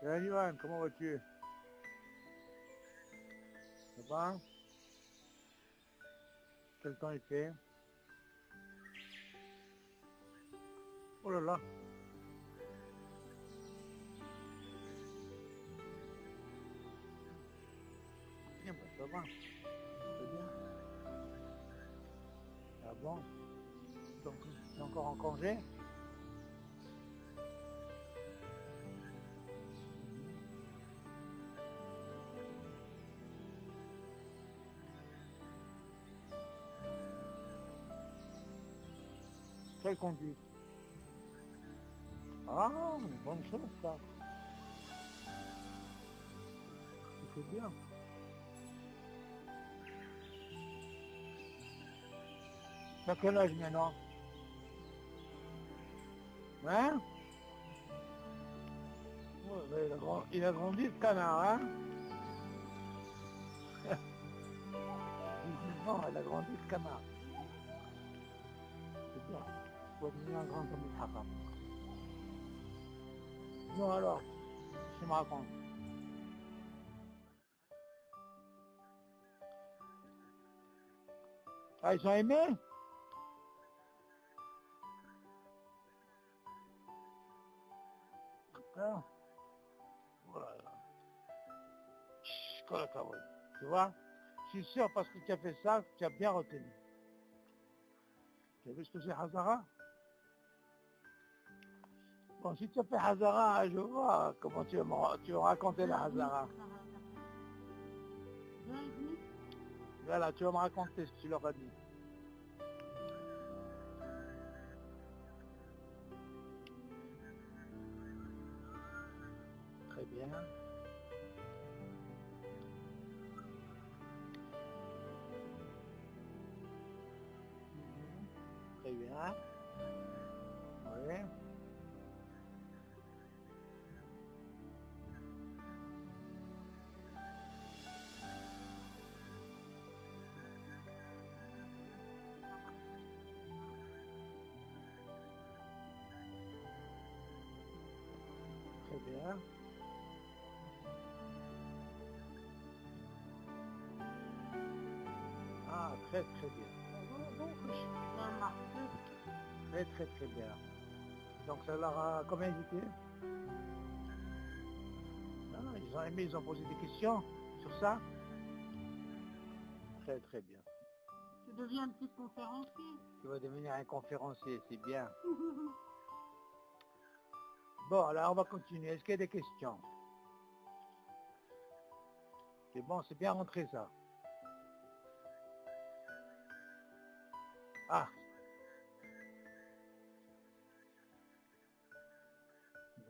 Salut Johan, comment vas-tu? Ça va? Quel temps il fait? Oh là là! Bien, bah, ça va, c'est bien. Ah bon? Donc, tu es encore en congé? Quelle conduite? Ah, une bonne chose ça. C'est bien. T'as quel âge maintenant? Hein? Ouais, ben, il a grandi le canard, hein? 19 ans, il a grandi le canard. C'est bien. Il faut devenir un grand homme de Haram. Non alors, tu me racontes. Ah, ils ont aimé? Hein? Voilà. Chut, quoi, ouais. Tu vois? Je suis sûr parce que tu as fait ça, que tu as bien retenu. Tu as vu ce que c'est Hazara? Bon, si tu as fait Hazara, je vois comment tu vas raconter la Hazara. Voilà, tu vas me raconter ce que tu leur as dit. Très bien. Très bien. Oui. Très bien. Ah, très très bien. Très très très bien. Donc ça leur a combien été? Ah, ils ont aimé, ils ont posé des questions sur ça. Très très bien. Tu deviens un petit conférencier. Tu vas devenir un conférencier, c'est bien. Bon, alors on va continuer. Est-ce qu'il y a des questions? C'est bon, c'est bien rentré ça. Ah.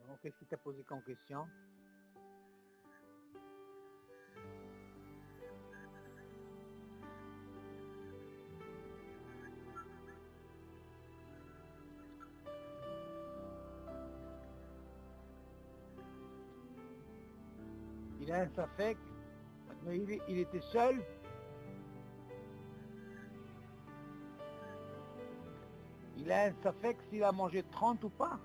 Bon, qu'est-ce qu'il t'a posé comme question? Il a un safek, mais il était seul. Il a un safek s'il a mangé 30 ou pas.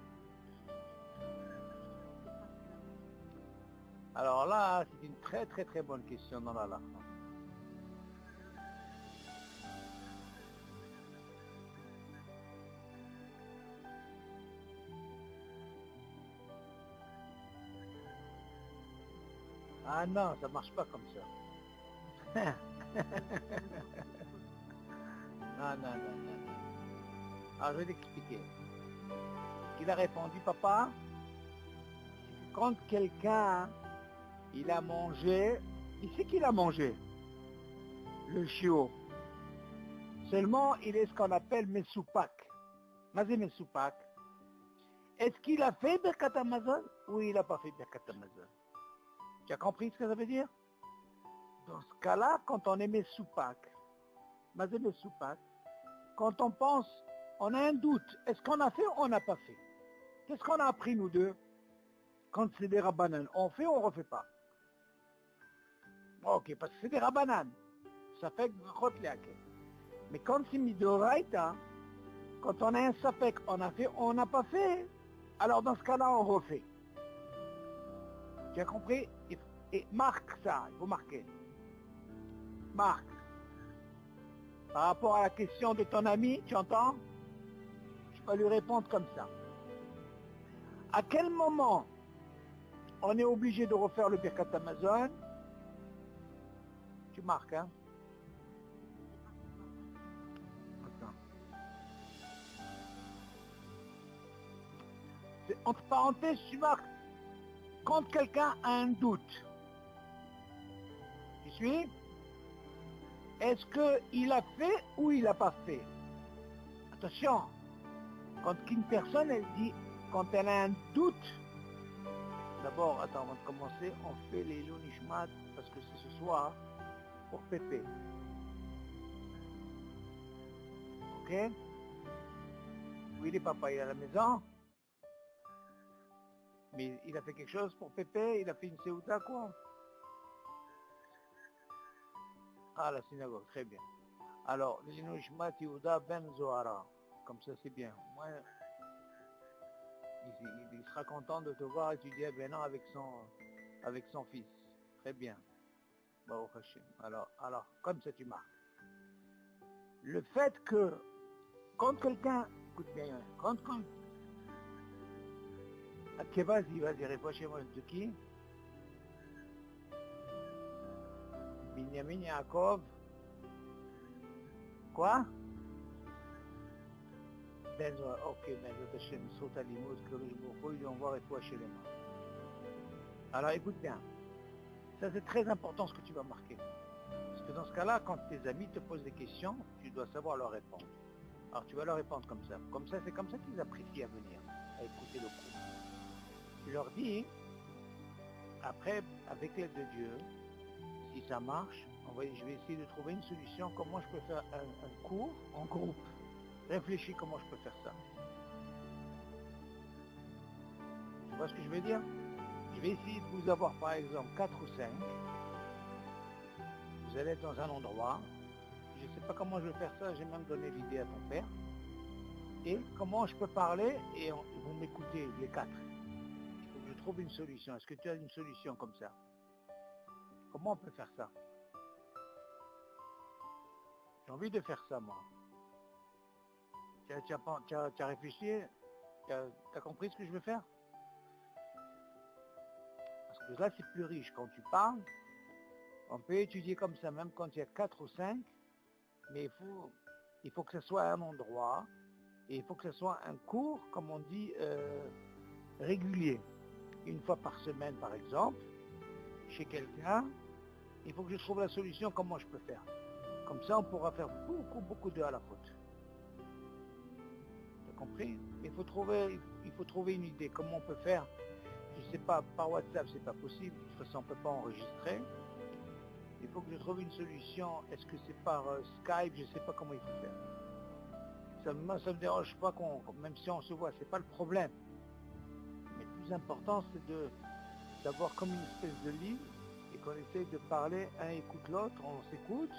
Alors là, c'est une très très très bonne question dans la lache. Ah non, ça marche pas comme ça. Non, non, non, non. Alors je vais t'expliquer. Il a répondu, papa, quand quelqu'un, il a mangé, il sait qu'il a mangé le chiot. Seulement, il est ce qu'on appelle mesoupak. Mazé mesoupak. Est-ce qu'il a fait Birkat Hamazon ou il n'a pas fait Birkat Hamazon? Tu as compris ce que ça veut dire? Dans ce cas-là, quand on est mesoupak, Mazé mesoupak, quand on pense, on a un doute, est-ce qu'on a fait ou on n'a pas fait? Qu'est-ce qu'on a appris nous deux? Quand c'est des rabbanan, on fait ou on ne refait pas? Ok, parce que c'est des rabbanan. Ça fait brachot leakel. Mais quand c'est midoraita, quand on a un sapek, on a fait ou on n'a pas fait, alors dans ce cas-là, on refait. Tu as compris? Et marque ça, il faut marquer. Marque. Par rapport à la question de ton ami, tu entends? Tu vas lui répondre comme ça. À quel moment on est obligé de refaire le Birkat Amazon? Tu marques, hein? Attends. Entre parenthèses, tu marques quand quelqu'un a un doute. Tu suis? Est-ce qu'il a fait ou il n'a pas fait? Attention, quand une personne, elle dit, quand elle a un doute, d'abord, attends, avant de commencer, on fait les Nishmat parce que c'est ce soir pour Pépé. Ok? Oui, les papas, il est à la maison. Mais il a fait quelque chose pour Pépé, il a fait une Seouta, quoi. Ah, la synagogue, très bien. Alors, les Nishmat Yehuda Ben Zohara. Comme ça, c'est bien. Moi, il sera content de te voir étudier Bénin avec son fils. Très bien. Baruch Hashem. Alors, comme ça tu marques. Le fait que, quand quelqu'un, écoute bien, quand, ok, vas-y, réfléchis-moi de qui? Binyamin Yaakov. Quoi? Ben, ok, ben, Hashem, saute à l'imouz, que le lui envoie et toi chez les mains. Alors, écoute bien. Ça, c'est très important ce que tu vas marquer. Parce que dans ce cas-là, quand tes amis te posent des questions, tu dois savoir leur répondre. Alors, tu vas leur répondre comme ça. Comme ça, c'est comme ça qu'ils apprécient à venir, à écouter le cours. Tu leur dis, après, avec l'aide de Dieu, si ça marche, je vais essayer de trouver une solution, comment je peux faire un cours en groupe. Réfléchis comment je peux faire ça. Tu vois ce que je veux dire? Je vais essayer de vous avoir par exemple 4 ou 5. Vous allez être dans un endroit. Je ne sais pas comment je vais faire ça, j'ai même donné l'idée à ton père. Et comment je peux parler et vous m'écoutez les 4. Il faut que je trouve une solution. Est-ce que tu as une solution comme ça? Comment on peut faire ça? J'ai envie de faire ça moi. Tu as réfléchi? Tu as compris ce que je veux faire? Parce que là c'est plus riche. Quand tu parles, on peut étudier comme ça, même quand il y a 4 ou 5, mais il faut que ce soit un endroit, et il faut que ce soit un cours, comme on dit, régulier. Une fois par semaine par exemple, chez quelqu'un, il faut que je trouve la solution, comment je peux faire. Comme ça on pourra faire beaucoup de à la faute. Tu as compris? Il faut trouver une idée, comment on peut faire. Je ne sais pas, par WhatsApp c'est pas possible, de toute façon on ne peut pas enregistrer. Il faut que je trouve une solution. Est-ce que c'est par Skype? Je ne sais pas comment il faut faire. Ça ne me dérange pas, même si on se voit, c'est pas le problème. Mais le plus important, c'est d'avoir comme une espèce de ligne et qu'on essaye de parler, un écoute l'autre, on s'écoute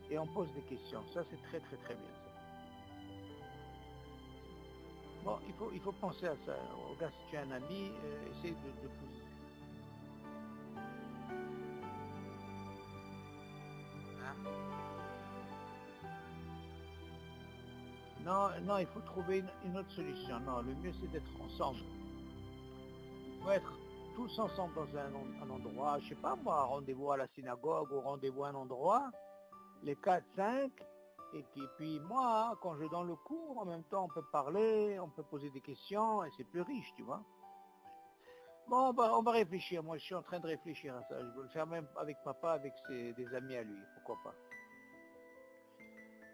et on pose des questions. Ça, c'est très bien. Ça. Bon, il faut penser à ça. Regarde, si tu as un ami, essaye de poser. Non, il faut trouver une autre solution. Non, le mieux c'est d'être ensemble. Il faut être tous ensemble dans un endroit, je sais pas moi, rendez-vous à la synagogue ou rendez-vous à un endroit, les 4, 5, et puis moi, quand je donne le cours, en même temps on peut parler, on peut poser des questions, et c'est plus riche, tu vois. Bon, on va réfléchir, moi je suis en train de réfléchir à ça, je veux le faire même avec papa, avec des amis à lui, pourquoi pas.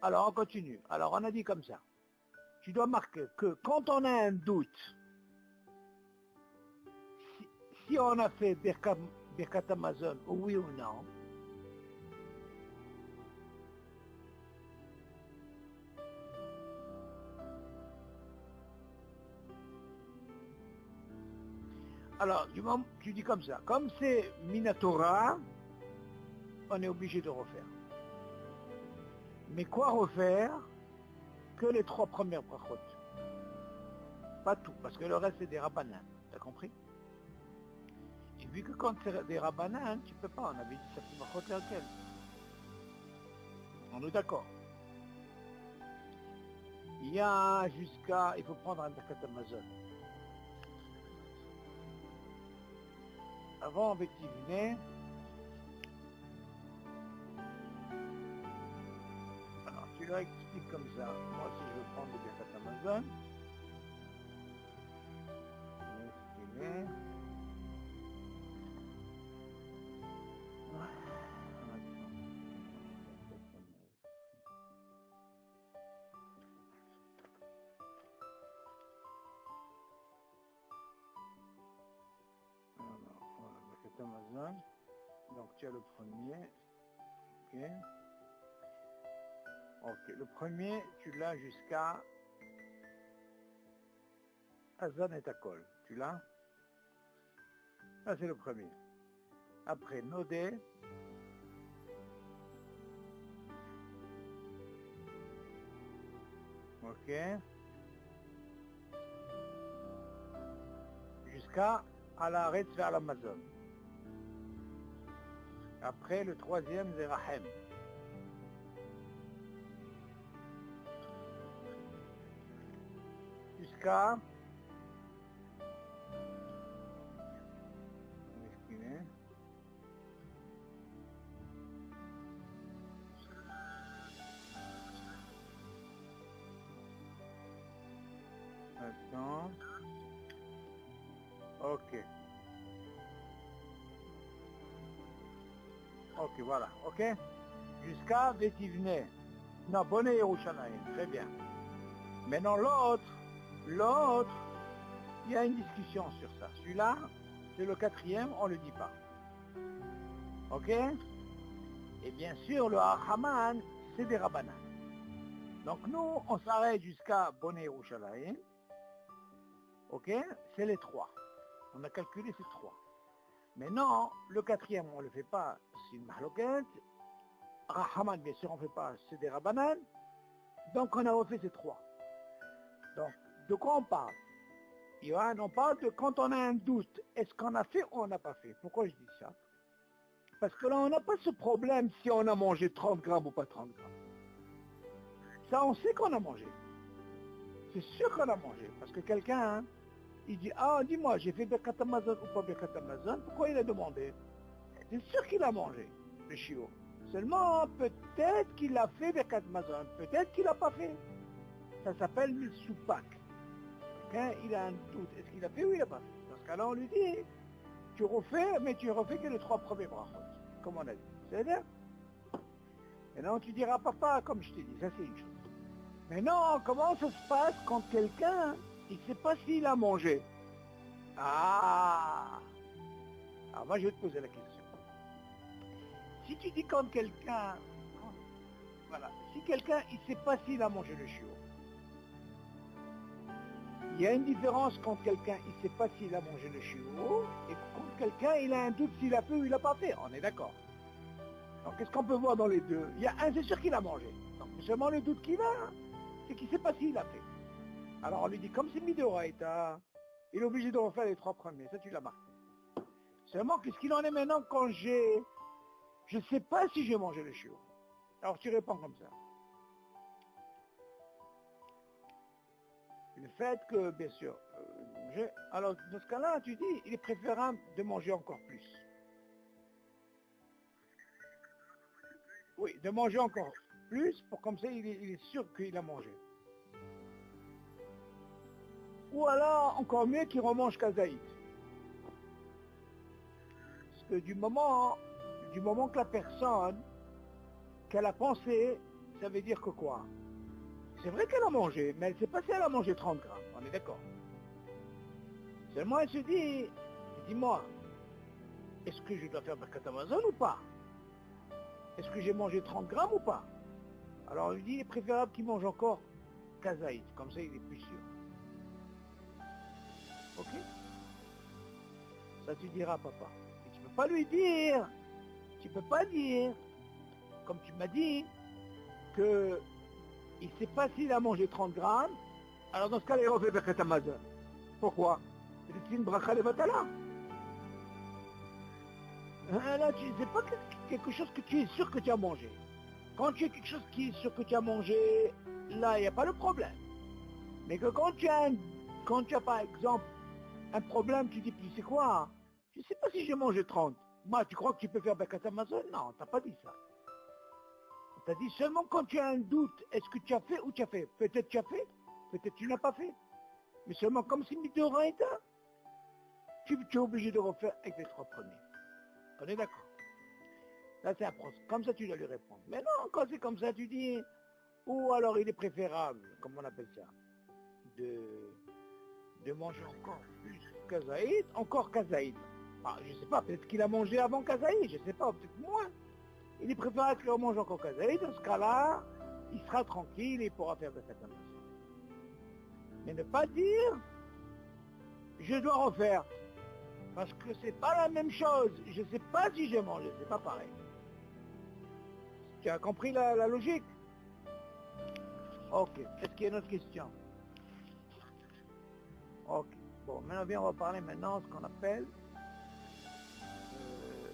Alors on continue. Alors on a dit comme ça. Tu dois marquer que quand on a un doute, si on a fait Birkat Amazon, oui ou non, alors tu dis comme ça. Comme c'est Minatora, on est obligé de refaire. Mais quoi refaire? Que les 3 premières brachot. Pas tout, parce que le reste c'est des rabbanan. T'as compris? Et vu que quand c'est des rabbanan, tu peux pas, on avait dit ça fait ma faute laquelle. On est d'accord. Il y a jusqu'à, il faut prendre un Birkat Hamazon. Avant, avec Tivné, alors tu leur expliques comme ça. Moi, si je veux prendre le Birkat Hamazon, Amazon. Donc tu as le premier. Ok. Ok. Le premier, tu l'as jusqu'à Azan et Takol. Tu l'as? Ça c'est le premier. Après Nodé. Ok. Jusqu'à Alaretz vers l'Amazon. Après, le troisième, c'est Rahem. Jusqu'à... Attends. Ok. Ok, voilà. Ok. Jusqu'à Vétivné. Non, Bonnet Yerushalayim. Très bien. Maintenant, l'autre, il y a une discussion sur ça. Celui-là, c'est le quatrième, on ne le dit pas. Ok? Et bien sûr, le Haman, c'est des Rabbanan. Donc nous, on s'arrête jusqu'à Bonnet Yerushalayim. Ok? C'est les trois. On a calculé ces trois. Mais non, le quatrième, on ne le fait pas, c'est une mahloket. Haman, bien sûr, on ne fait pas, c'est des Rabbanan. Donc on a refait ces trois. Donc, de quoi on parle? Yohan, on parle de quand on a un doute, est-ce qu'on a fait ou on n'a pas fait? Pourquoi je dis ça? Parce que là, on n'a pas ce problème si on a mangé 30 grammes ou pas 30 grammes. Ça, on sait qu'on a mangé. C'est sûr qu'on a mangé. Parce que quelqu'un, hein, il dit, ah, dis-moi, j'ai fait Birkat Hamazon ou pas Birkat Hamazon? Pourquoi il a demandé? C'est sûr qu'il a mangé, le chiot. Seulement, peut-être qu'il a fait Birkat Hamazon, peut-être qu'il n'a pas fait. Ça s'appelle le soupak. Quand il a un doute, est-ce qu'il a fait ou il n'a pas fait? Dans ce cas-là, on lui dit, tu refais, mais tu refais que les 3 premiers brachot, comme on a dit. C'est-à-dire? Et non, tu diras papa, comme je t'ai dit, ça c'est une chose. Mais non, comment ça se passe quand quelqu'un, il ne sait pas s'il a mangé? Ah! Alors moi, je vais te poser la question. Si tu dis quand quelqu'un, voilà, si quelqu'un, il ne sait pas s'il a mangé le chiot, il y a une différence quand quelqu'un, il ne sait pas s'il a mangé le chiot, et quand quelqu'un, il a un doute s'il a fait ou il n'a pas fait. On est d'accord. Donc, qu'est-ce qu'on peut voir dans les deux? Il y a un, c'est sûr qu'il a mangé. Donc, seulement le doute qu'il a, c'est qu'il ne sait pas s'il a fait. Alors, on lui dit, comme c'est Midoraïta, il est obligé de refaire les 3 premiers. Ça, tu l'as marqué. Seulement, qu'est-ce qu'il en est maintenant quand je ne sais pas si j'ai mangé le chiot? Alors, tu réponds comme ça. Le fait que, bien sûr, alors dans ce cas-là, tu dis, il est préférable de manger encore plus. Oui, de manger encore plus, pour comme ça, il est sûr qu'il a mangé. Ou alors, encore mieux, qu'il remange kazaït. Parce que du moment que la personne, qu'elle a pensé, ça veut dire que quoi? C'est vrai qu'elle a mangé, mais elle ne sait pas si elle a mangé 30 grammes, on est d'accord. Seulement elle se dit, dis-moi, est-ce que je dois faire Birkat Hamazon ou pas? Est-ce que j'ai mangé 30 grammes ou pas? Alors on lui dit, il est préférable qu'il mange encore kazaït, comme ça il est plus sûr. Ok? Ça tu diras papa. Et tu ne peux pas lui dire, tu ne peux pas dire, comme tu m'as dit, que il ne sait pas s'il a mangé 30 grammes, alors dans ce cas-là, il refait Birkat Hamazon. Pourquoi? C'est une bracha de Vatala. Là, tu sais pas quelque chose que tu es sûr que tu as mangé. Quand tu as quelque chose qui est sûr que tu as mangé, là, il n'y a pas de problème. Mais que quand tu as par exemple un problème, tu dis, tu sais quoi, je ne sais pas si j'ai mangé 30. Moi, tu crois que tu peux faire Birkat Amazon? Non, t'as pas dit ça. On t'a dit seulement quand tu as un doute, est-ce que tu as fait ou tu as fait? Peut-être tu as fait, peut-être tu n'as pas fait. Mais seulement comme c'est Midoraïta, tu es obligé de refaire avec les 3 premiers. On est d'accord? Là, c'est un procès. Comme ça, tu dois lui répondre. Mais non, quand c'est comme ça, tu dis, ou alors il est préférable, comme on appelle ça, de manger encore plus kazaïd, encore kazaïd. Ah, je sais pas, peut-être qu'il a mangé avant kazaïd, je sais pas, peut-être moins. Il est préférable qu'il mange encore kazaïd, dans ce cas-là, il sera tranquille et il pourra faire de cette façon. Mais ne pas dire, je dois refaire. Parce que c'est pas la même chose. Je sais pas si j'ai mangé, c'est pas pareil. Tu as compris la logique? Ok. Est-ce qu'il y a une autre question? Ok. Bon, maintenant viens, on va parler maintenant de ce qu'on appelle...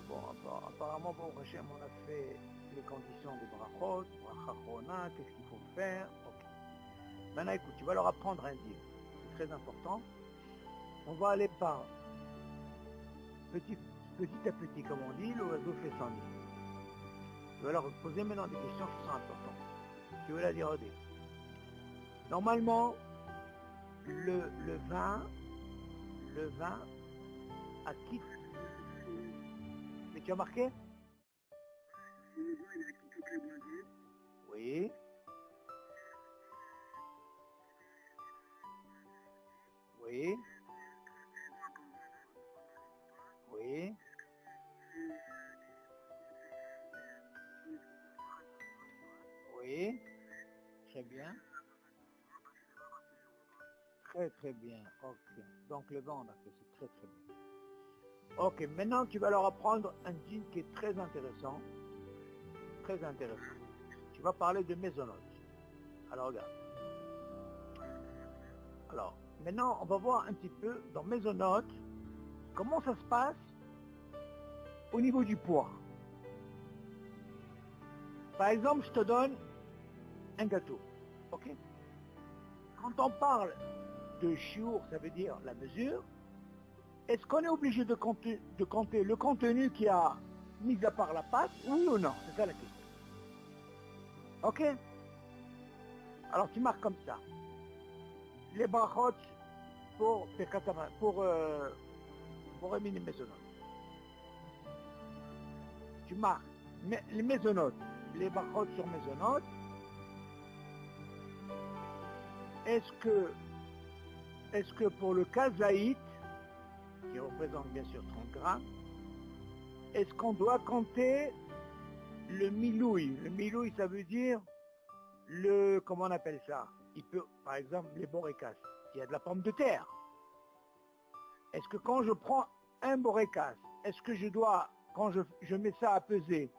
bon, apparemment, pour Hachem, on a fait les conditions des brachot, brachachona, qu'est-ce qu'il faut faire. Ok. Maintenant, écoute, tu vas leur apprendre un deal. C'est très important. On va aller par petit à petit, comme on dit, l'oiseau fait son nid. Tu vas leur poser maintenant des questions qui sont importantes. Tu vas leur dire, regardez, normalement, le vin a quitté. Mais tu as marqué? Oui. Oui. Oui. Oui. Très bien. Très bien. Ok. Donc le vent, on a fait, c'est très bien. Ok, maintenant tu vas leur apprendre un dîme qui est très intéressant. Très intéressant. Tu vas parler de mésonotes. Alors regarde. Alors, maintenant on va voir un petit peu dans mésonotes comment ça se passe au niveau du poids. Par exemple, je te donne un gâteau. Ok? Quand on parle de chiour, ça veut dire la mesure, est-ce qu'on est obligé de compter le contenu qui a mis à part la pâte, oui ou non? C'est ça la question. Ok? Alors tu marques comme ça. Les brachot pour éminer mésonotes. Tu marques les mésonotes, les brachot sur mésonotes. Est-ce que pour le kazaït, qui représente bien sûr 30 grammes, est-ce qu'on doit compter le milouï? Le milouï, ça veut dire comment on appelle ça? Il peut, par exemple, les borécas. Il y a de la pomme de terre. Est-ce que quand je prends un borécas, est-ce que je dois, quand je mets ça à peser,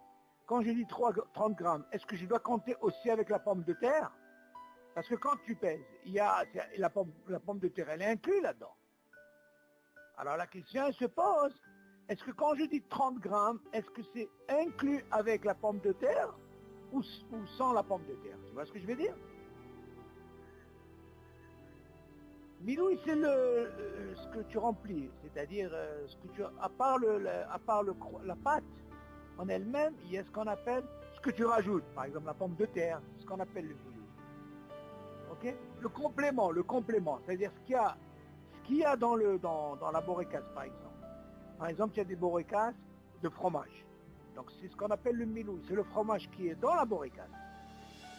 quand je dis 30 grammes, est-ce que je dois compter aussi avec la pomme de terre? Parce que quand tu pèses, il y a la pomme de terre, elle est inclue là-dedans. Alors la question elle se pose, est-ce que quand je dis 30 grammes, est-ce que c'est inclus avec la pomme de terre ou sans la pomme de terre? Tu vois ce que je veux dire? Milouï, c'est ce que tu remplis, c'est-à-dire ce que tu, à part la pâte en elle-même, il y a ce qu'on appelle, ce que tu rajoutes, par exemple la pomme de terre, ce qu'on appelle le milouï. Ok? Le complément, c'est-à-dire ce qu'il y a dans la borécasse, par exemple. Par exemple, il y a des borécasses de fromage. Donc c'est ce qu'on appelle le milouï, c'est le fromage qui est dans la borécasse.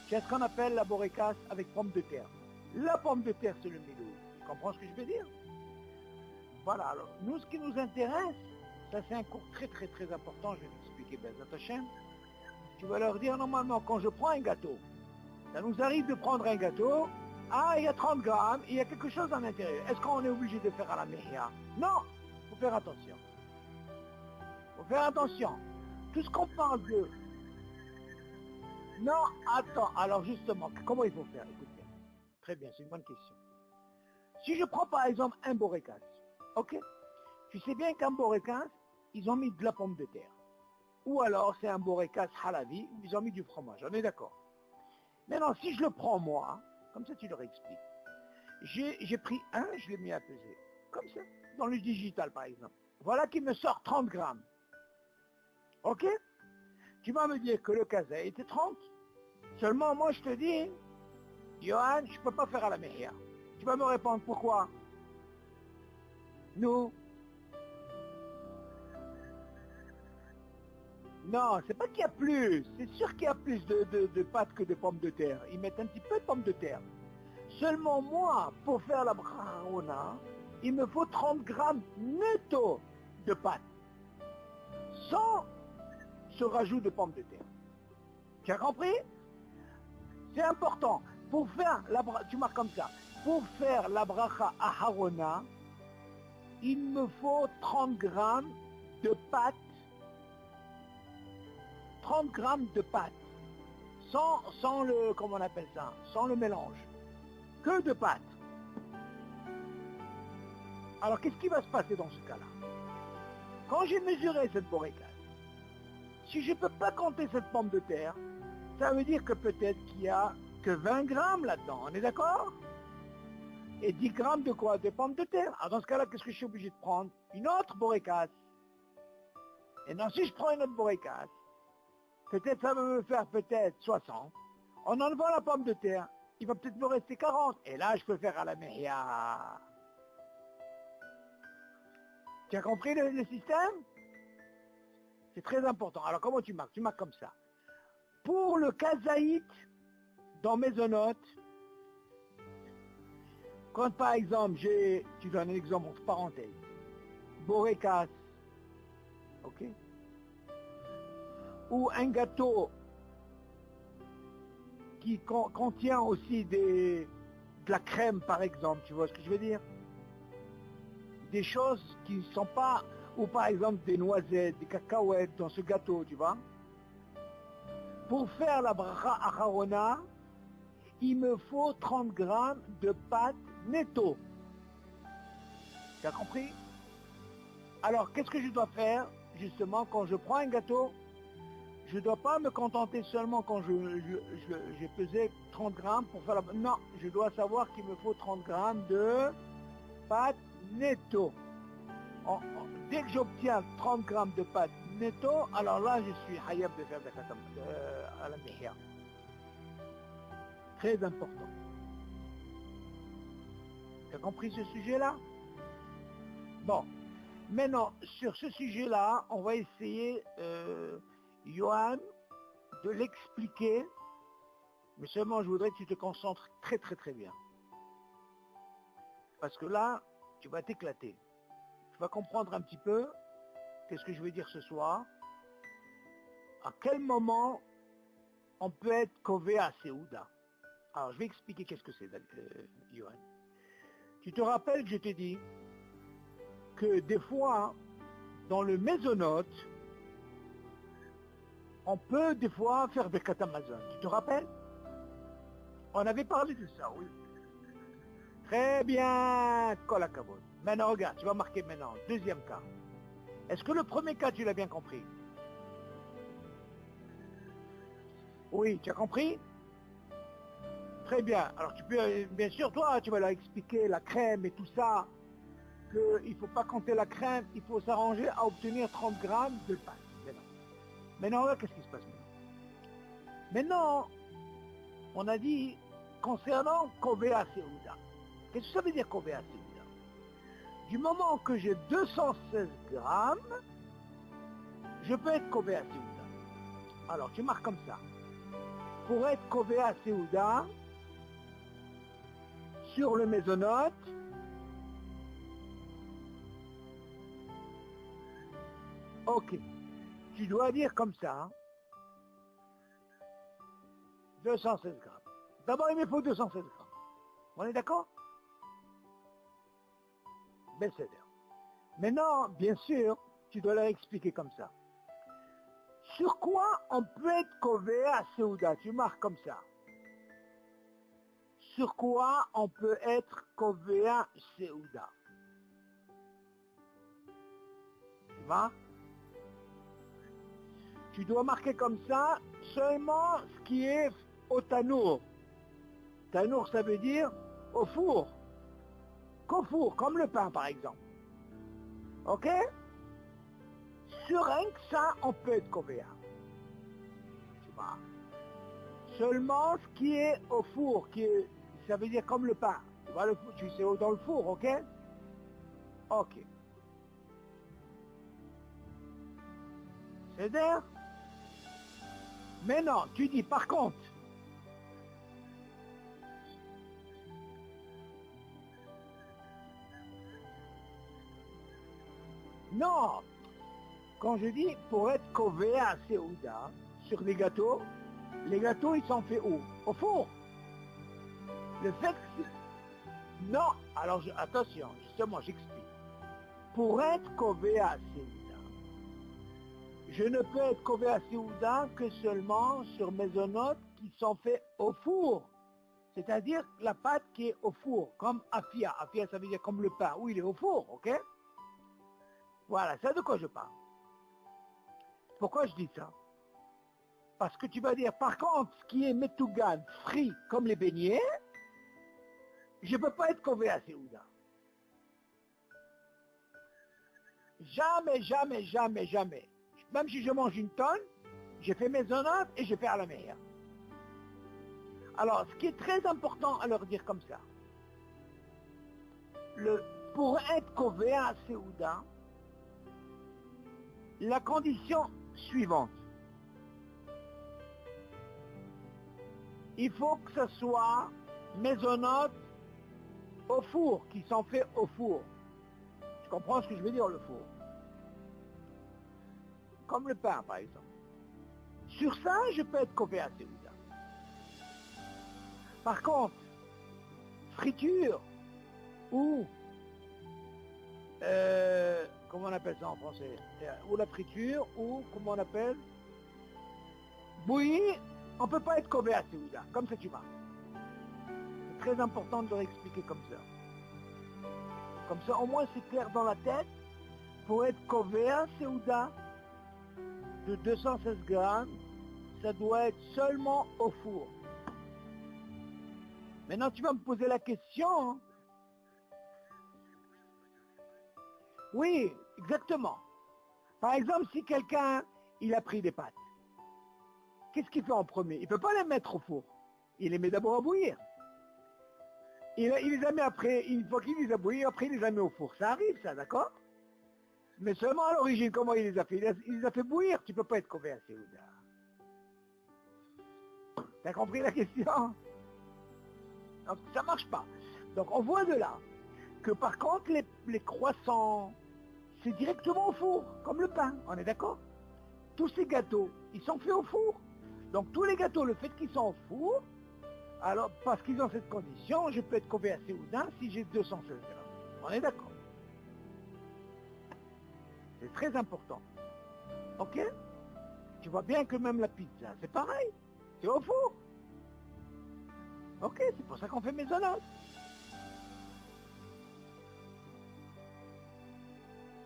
Il y a ce qu'on appelle la borécasse avec pomme de terre. La pomme de terre, c'est le milouï. Tu comprends ce que je veux dire? Voilà, alors, nous, ce qui nous intéresse, ça c'est un cours très important, je vais t'expliquer, Bezat Hashem. Tu vas leur dire, normalement, quand je prends un gâteau, ça nous arrive de prendre un gâteau, il y a 30 grammes, il y a quelque chose à l'intérieur. Est-ce qu'on est obligé de faire à la mehia? Non, il faut faire attention. Il faut faire attention. Tout ce qu'on parle de... Non, attends, alors justement, comment il faut faire? Écoute bien. Très bien, c'est une bonne question. Si je prends par exemple un borécas, ok? Tu sais bien qu'un borécas, ils ont mis de la pomme de terre. Ou alors c'est un borékas halavi où ils ont mis du fromage, on est d'accord. Maintenant, si je le prends moi, comme ça tu leur expliques, j'ai pris un, je l'ai mis à peser, comme ça, dans le digital par exemple. Voilà qui me sort 30 grammes. Ok? Tu vas me dire que le casa était 30. Seulement moi je te dis, Johan, je ne peux pas faire à la mehia. Tu vas me répondre pourquoi? Nous. Non, c'est pas qu'il y a plus. C'est sûr qu'il y a plus de pâtes que de pommes de terre. Ils mettent un petit peu de pommes de terre. Seulement moi, pour faire la braharona, il me faut 30 grammes netto de pâtes. Sans ce rajout de pommes de terre. Tu as compris? C'est important. Pour faire la bracha, tu marques comme ça. Pour faire la bracha aharona, il me faut 30 grammes de pâtes. 30 grammes de pâtes. Sans le, comment on appelle ça? Sans le mélange. Que de pâtes. Alors qu'est-ce qui va se passer dans ce cas-là? Quand j'ai mesuré cette borécase, si je ne peux pas compter cette pomme de terre, ça veut dire que peut-être qu'il n'y a que 20 grammes là-dedans, on est d'accord? Et 10 grammes de quoi? De pommes de terre. Alors dans ce cas-là, qu'est-ce que je suis obligé de prendre? Une autre borécase. Et non, si je prends une autre borécase, peut-être ça va me faire peut-être 60. En enlevant la pomme de terre, il va peut-être me rester 40. Et là, je peux faire à la mehia. Tu as compris le système? C'est très important. Alors comment tu marques? Tu marques comme ça. Pour le kazaït, dans Maisonnote, quand par exemple tu donnes un exemple entre parenthèses, borékas, ok? Ou un gâteau qui contient aussi de la crème par exemple, tu vois ce que je veux dire? Des choses qui ne sont pas, ou par exemple des noisettes, des cacahuètes dans ce gâteau, tu vois? Pour faire la bracha acharona, il me faut 30 grammes de pâte netto. Tu as compris? Alors, qu'est-ce que je dois faire, justement, quand je prends un gâteau? Je ne dois pas me contenter seulement quand j'ai pesé 30 grammes pour faire la... Non, je dois savoir qu'il me faut 30 grammes de pâte netto. Dès que j'obtiens 30 grammes de pâte netto, alors là, je suis hayab de faire à la mihya. Très important. Tu as compris ce sujet-là? Bon. Maintenant, sur ce sujet-là, on va essayer, Johan, de l'expliquer, mais seulement je voudrais que tu te concentres très très très bien. Parce que là, tu vas t'éclater. Tu vas comprendre un petit peu qu'est-ce que je vais dire ce soir. À quel moment on peut être kové à Seouda. Alors, je vais expliquer qu'est-ce que c'est, Johan. Tu te rappelles que je t'ai dit que des fois, dans le Maisonnote, on peut des fois faire des katamazon. Tu te rappelles? On avait parlé de ça, oui. Très bien, kolakavod. Maintenant, regarde, tu vas marquer maintenant, deuxième cas. Est-ce que le premier cas, tu l'as bien compris? Oui, tu as compris? Très bien. Alors, tu peux, bien sûr, toi, tu vas leur expliquer la crème et tout ça, qu'il ne faut pas compter la crème, il faut s'arranger à obtenir 30 grammes de pâte. Maintenant, là, qu'est-ce qui se passe maintenant? Maintenant, on a dit, concernant Kovea Seouda. Qu'est-ce que ça veut dire Kovea Seouda? Du moment que j'ai 216 grammes, je peux être Kovea Seouda. Alors, tu marques comme ça. Pour être Kovea Seouda, sur le Maisonnote, ok. Tu dois dire comme ça, 216 grammes. D'abord, il me faut 216 grammes. On est d'accord? Ben, c'est bien. Maintenant, bien sûr, tu dois leur expliquer comme ça. Sur quoi on peut être kové à Seouda? Tu marques comme ça. Sur quoi on peut être kové à Seouda? Tu vois? tu dois marquer comme ça seulement ce qui est au tanour. Tanour, ça veut dire au four. Qu'au four, comme le pain par exemple. Ok? Sur rien que ça, on peut être covéa. Tu vois? Seulement ce qui est au four, ça veut dire comme le pain. Tu vois, tu sais, dans le four, ok? Ok. C'est d'air? Mais non, tu dis par contre. Non, quand je dis pour être covéa à Seouda, sur les gâteaux ils sont faits où? Au four. Le fait que... Non, alors attention, justement, j'explique. Pour être covéa à Seouda, je ne peux être covéa à Seouda que seulement sur maisonnotes qui sont faits au four. C'est-à-dire la pâte qui est au four, comme afia. Afia, ça veut dire comme le pain. Oui, il est au four, ok? Voilà, c'est de quoi je parle. Pourquoi je dis ça? Parce que tu vas dire, par contre, ce qui est metougan, frit, comme les beignets, je ne peux pas être covéa à Seouda. Jamais, jamais, jamais, jamais. Même si je mange une tonne, je fais mes honneurs et je fais à la meilleure. Alors, ce qui est très important à leur dire comme ça, pour être covéa à Seouda, la condition suivante. Il faut que ce soit maisonnotes au four, qui sont faits au four. Tu comprends ce que je veux dire, le four? Comme le pain, par exemple. Sur ça, je peux être covéa à Seouda. Par contre, friture ou, comment on appelle ça en français? Ou la friture, ou comment on appelle? Bouillie, on ne peut pas être covéa à Seouda, comme ça tu vas. C'est très important de leur expliquer comme ça. Comme ça, au moins c'est clair dans la tête. Pour être covéa à Seouda, de 216 grammes, ça doit être seulement au four. Maintenant, tu vas me poser la question. Hein? Oui, exactement. Par exemple, si quelqu'un, il a pris des pâtes, qu'est-ce qu'il fait en premier? Il ne peut pas les mettre au four. Il les met d'abord à bouillir. Il les a mis après, une fois qu'il les a bouillis, après il les a mis au four. Ça arrive, ça, d'accord? Mais seulement à l'origine, comment il les a fait? Il les a fait bouillir. Tu ne peux pas être covéa à Seouda. T'as compris la question? Donc ça ne marche pas. Donc on voit de là que par contre les croissants, c'est directement au four, comme le pain, on est d'accord? Tous ces gâteaux, ils sont faits au four. Donc tous les gâteaux, le fait qu'ils sont au four, alors parce qu'ils ont cette condition, je peux être covéa à Seouda si j'ai 216 grammes. On est d'accord? C'est très important. Ok? Tu vois bien que même la pizza, c'est pareil. C'est au four. Ok, c'est pour ça qu'on fait maisonnante.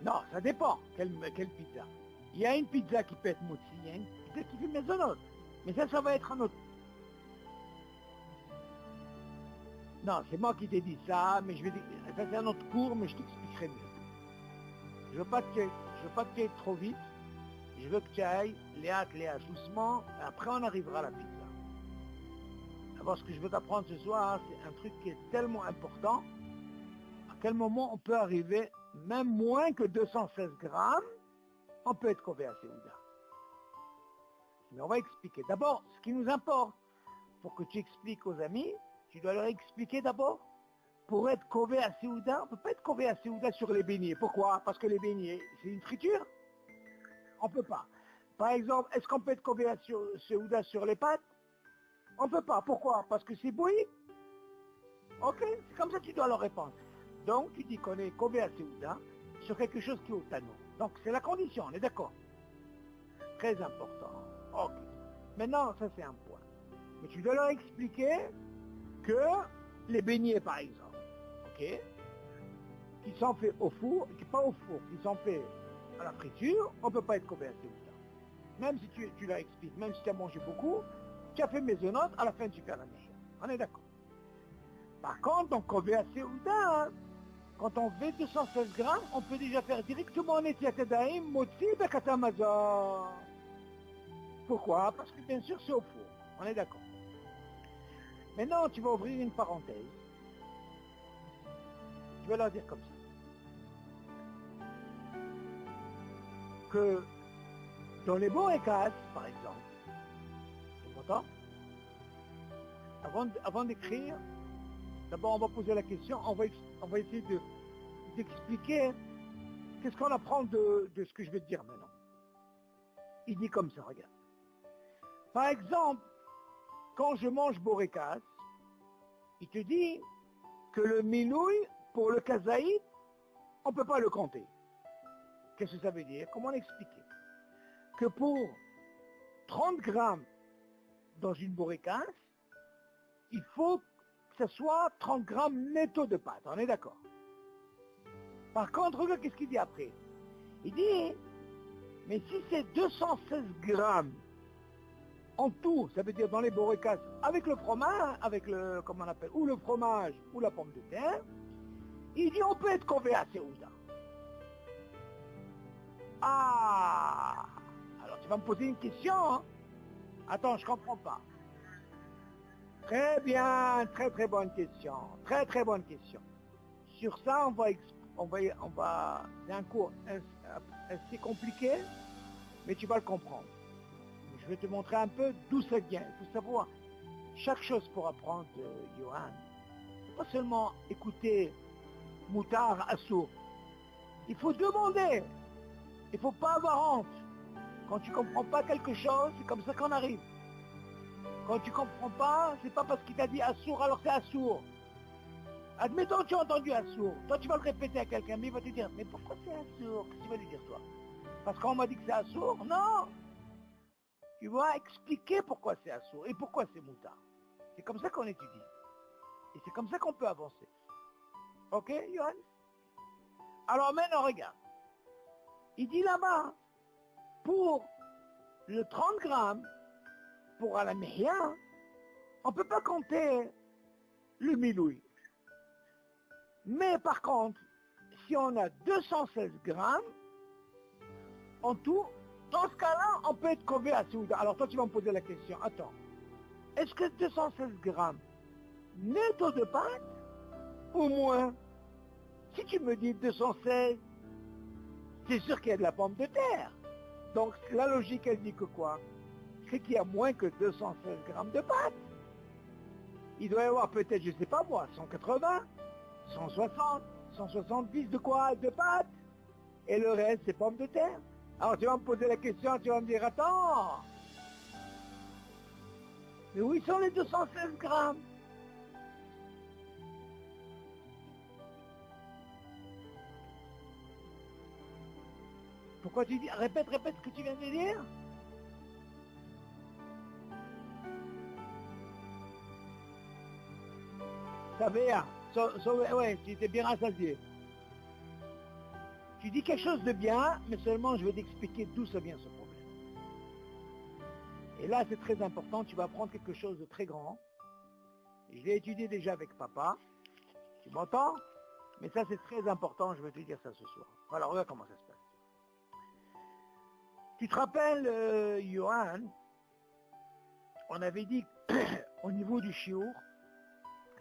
Non, ça dépend. Quelle pizza? Il y a une pizza qui peut être moussi, il y a une pizza qui fait maisonnante. Mais ça va être un autre. Non, c'est moi qui t'ai dit ça, mais je vais dire, ça c'est un autre cours, mais je t'expliquerai mieux. Je veux pas que tu ailles trop vite. Je veux que tu ailles léa, doucement, et après on arrivera à la pizza. D'abord, ce que je veux t'apprendre ce soir, c'est un truc qui est tellement important. À quel moment on peut arriver, même moins que 216 grammes, on peut être covéa à Seouda. Mais on va expliquer. D'abord, ce qui nous importe, pour que tu expliques aux amis, tu dois leur expliquer d'abord, pour être covéa à Seouda, on ne peut pas être covéa à Seouda sur les beignets. Pourquoi? Parce que les beignets, c'est une friture. On ne peut pas. Par exemple, est-ce qu'on peut être covéa à Seouda sur les pâtes? On ne peut pas. Pourquoi? Parce que c'est bouilli. Ok? C'est comme ça que tu dois leur répondre. Donc, tu dis qu'on est covéa à Seouda sur quelque chose qui est au tano. Donc, c'est la condition, on est d'accord? Très important. Ok. Maintenant, ça c'est un point. Mais tu dois leur expliquer que les beignets, par exemple, ok, qui sont faits au four, pas au four, qui sont faits à la friture, on ne peut pas être covéa à Seouda. même si tu l'as expliqué, même si tu as mangé beaucoup, tu as fait mésonote, à la fin tu fais la mèche. On est d'accord. Par contre, on Kovea Seuda, hein, quand on fait 216 grammes, on peut déjà faire directement Netiat Yadayim, Motzi Bekata Mazor. Pourquoi? Parce que bien sûr c'est au four. On est d'accord. Maintenant, tu vas ouvrir une parenthèse. Tu vas leur dire comme ça. Que dans les borékas, par exemple, tu m'entends? Avant d'écrire, d'abord on va poser la question, on va essayer d'expliquer qu'est-ce qu'on apprend de ce que je vais te dire maintenant. Il dit comme ça, regarde. Par exemple, quand je mange borékas, il te dit que le minouille, pour le kazaïd, on ne peut pas le compter. Qu'est-ce que ça veut dire? Comment l'expliquer? Que pour 30 grammes dans une borékas, il faut que ce soit 30 grammes netto de pâte. On est d'accord? Par contre, regarde qu'est-ce qu'il dit après. Il dit, mais si c'est 216 grammes en tout, ça veut dire dans les borékas, avec le fromage, avec le, comment on appelle, ou le fromage, ou la pomme de terre, il dit on peut être convé à Seouda. Ah, alors tu vas me poser une question, hein? Attends, je comprends pas. Très bien, très très bonne question, très très bonne question. Sur ça, c'est un cours assez compliqué, mais tu vas le comprendre. Je vais te montrer un peu d'où ça vient. Il faut savoir, chaque chose pour apprendre, Johan, il ne faut pas seulement écouter Moutar Assour. Il faut demander. Il ne faut pas avoir honte. Quand tu ne comprends pas quelque chose, c'est comme ça qu'on arrive. Quand tu ne comprends pas, c'est pas parce qu'il t'a dit Assour, alors c'est Assour. Admettons que tu as entendu Assour. Toi, tu vas le répéter à quelqu'un, mais il va te dire, mais pourquoi c'est Assour? Qu'est-ce que tu vas lui dire, toi? Parce qu'on m'a dit que c'est Assour? Non. Tu vas expliquer pourquoi c'est Assour et pourquoi c'est Moutar. C'est comme ça qu'on étudie. Et c'est comme ça qu'on peut avancer. Ok, Johan? Alors maintenant, regarde. Il dit là-bas, pour le 30 grammes, pour à la mehia, on ne peut pas compter le miloui. Mais par contre, si on a 216 grammes, en tout, dans ce cas-là, on peut être convé à Souda. Alors toi, tu vas me poser la question. Attends, est-ce que 216 grammes netto de pâte ou moins? Si tu me dis 216, c'est sûr qu'il y a de la pomme de terre. Donc la logique, elle dit que quoi? C'est qu'il y a moins que 216 grammes de pâte. Il doit y avoir peut-être, je ne sais pas moi, 180, 160, 170 de quoi? De pâte. Et le reste, c'est pommes de terre. Alors tu vas me poser la question, tu vas me dire, attends, mais où sont les 216 grammes? Pourquoi tu dis, répète ce que tu viens de dire? Ça va, ouais, tu t'es bien rassasié. Tu dis quelque chose de bien, mais seulement je vais t'expliquer d'où ça vient ce problème. Et là, c'est très important, tu vas apprendre quelque chose de très grand. Je l'ai étudié déjà avec papa. Tu m'entends? Mais ça, c'est très important, je vais te dire ça ce soir. Voilà, regarde comment ça se passe. Tu te rappelles, Johan, on avait dit au niveau du chiour,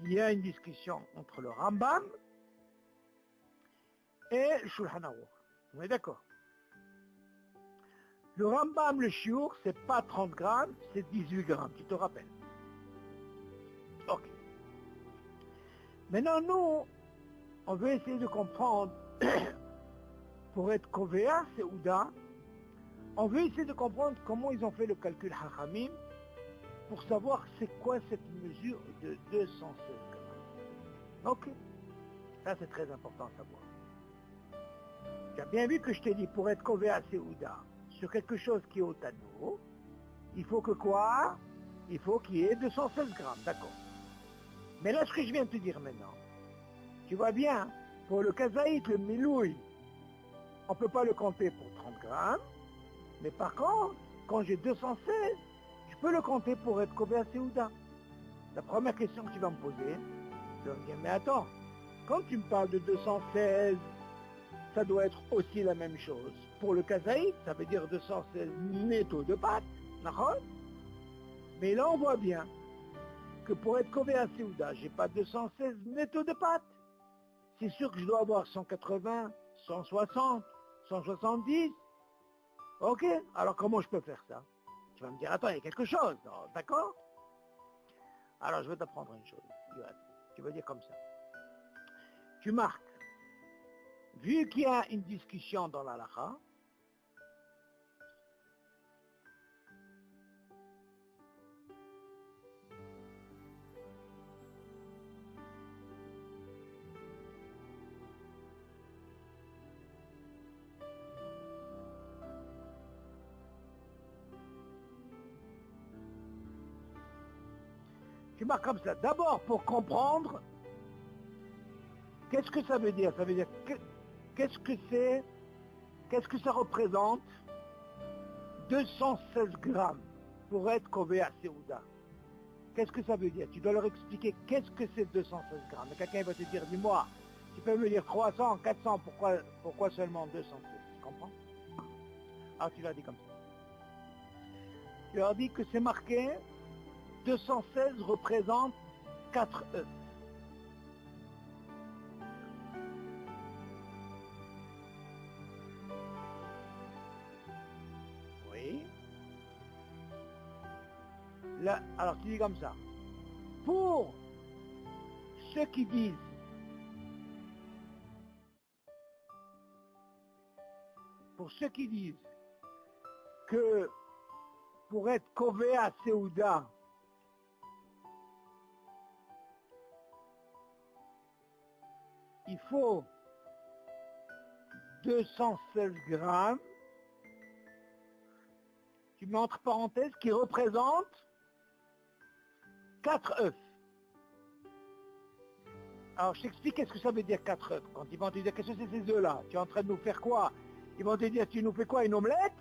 il y a une discussion entre le Rambam et le Shulchan Aruch. On est d'accord? Le Rambam, le chiour, c'est pas 30 grammes, c'est 18 grammes, tu te rappelles? Ok. Maintenant, nous, on veut essayer de comprendre, pour être Kovea, c'est Ouda, on veut essayer de comprendre comment ils ont fait le calcul Hachamim pour savoir c'est quoi cette mesure de 216 grammes. Ok. Ça, c'est très important à savoir. Tu as bien vu que je t'ai dit, pour être Kovea Seouda, sur quelque chose qui est au tano, il faut que quoi? Il faut qu'il y ait 216 grammes, d'accord. Mais là, ce que je viens de te dire maintenant, tu vois bien, pour le kazaït, le miloui, on ne peut pas le compter pour 30 grammes, mais par contre, quand j'ai 216, je peux le compter pour être Kovea Seuda. La première question que tu vas me poser, tu vas me dire, mais attends, quand tu me parles de 216, ça doit être aussi la même chose. Pour le kazaïd, ça veut dire 216 netto de pâte, d'accord? Mais là, on voit bien que pour être Kovea Seuda, j'ai pas 216 netto de pâte. C'est sûr que je dois avoir 180, 160, 170. Ok, alors comment je peux faire ça? Tu vas me dire, attends, il y a quelque chose, d'accord? Alors je vais t'apprendre une chose, Yoann. Tu vas dire comme ça. Tu marques, vu qu'il y a une discussion dans l'halakha, tu marques comme ça. D'abord, pour comprendre, qu'est-ce que ça veut dire? Ça veut dire, qu'est-ce que c'est, qu'est-ce que ça représente 216 grammes pour être Kovea Seuda. Qu'est-ce que ça veut dire? Tu dois leur expliquer qu'est-ce que c'est 216 grammes. Et quelqu'un va te dire, dis-moi, tu peux me dire 300, 400, pourquoi seulement 216? Tu comprends? Alors tu leur dis comme ça. Tu leur dis que c'est marqué, 216 représente 4 œufs. Oui. Là, alors tu dis comme ça. Pour ceux qui disent que pour être Kovea Seuda, il faut 216 grammes, tu mets entre parenthèses, qui représente 4 œufs. Alors je t'explique qu'est-ce que ça veut dire 4 œufs. Quand ils vont te dire qu'est-ce que c'est ces œufs-là, tu es en train de nous faire quoi? Ils vont te dire tu nous fais quoi, une omelette?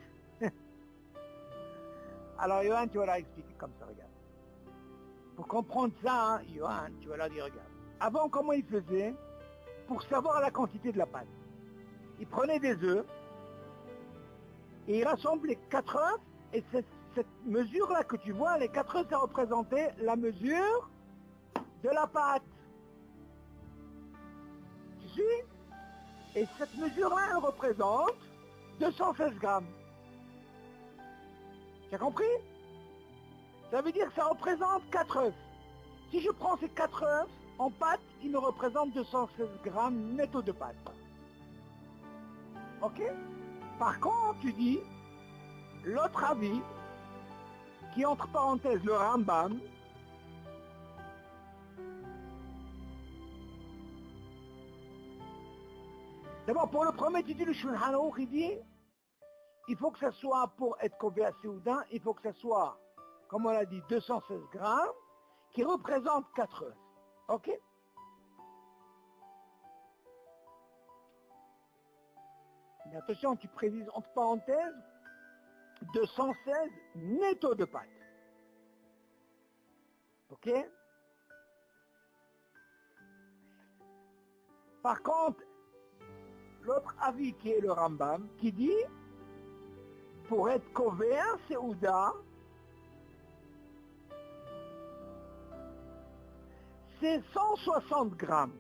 Alors Yoann, tu vas leur expliquer comme ça, regarde. Pour comprendre ça, hein, Yoann, tu vas leur dire, regarde. Avant, comment ils faisaient pour savoir la quantité de la pâte? Ils prenaient des œufs et ils rassemblaient 4 œufs, et cette mesure-là que tu vois, les 4 œufs, ça représentait la mesure de la pâte. Tu suis? Et cette mesure-là, elle représente 216 grammes. Tu as compris? Ça veut dire que ça représente 4 œufs. Si je prends ces 4 œufs en pâte, ils me représentent 216 grammes netto de pâte. Ok? Par contre, tu dis, l'autre avis, qui est entre parenthèses le Rambam, d'abord pour le premier, tu dis le Shulchan Aruch, il dit, il faut que ça soit pour être Kovea Seuda, il faut que ça soit, comme on l'a dit, 216 grammes, qui représente 4 œufs. Ok? Mais attention, tu précises entre parenthèses 216 netto de pâte. Ok? Par contre, l'autre avis qui est le Rambam, qui dit, pour être Kovea Seuda, c'est 160 grammes.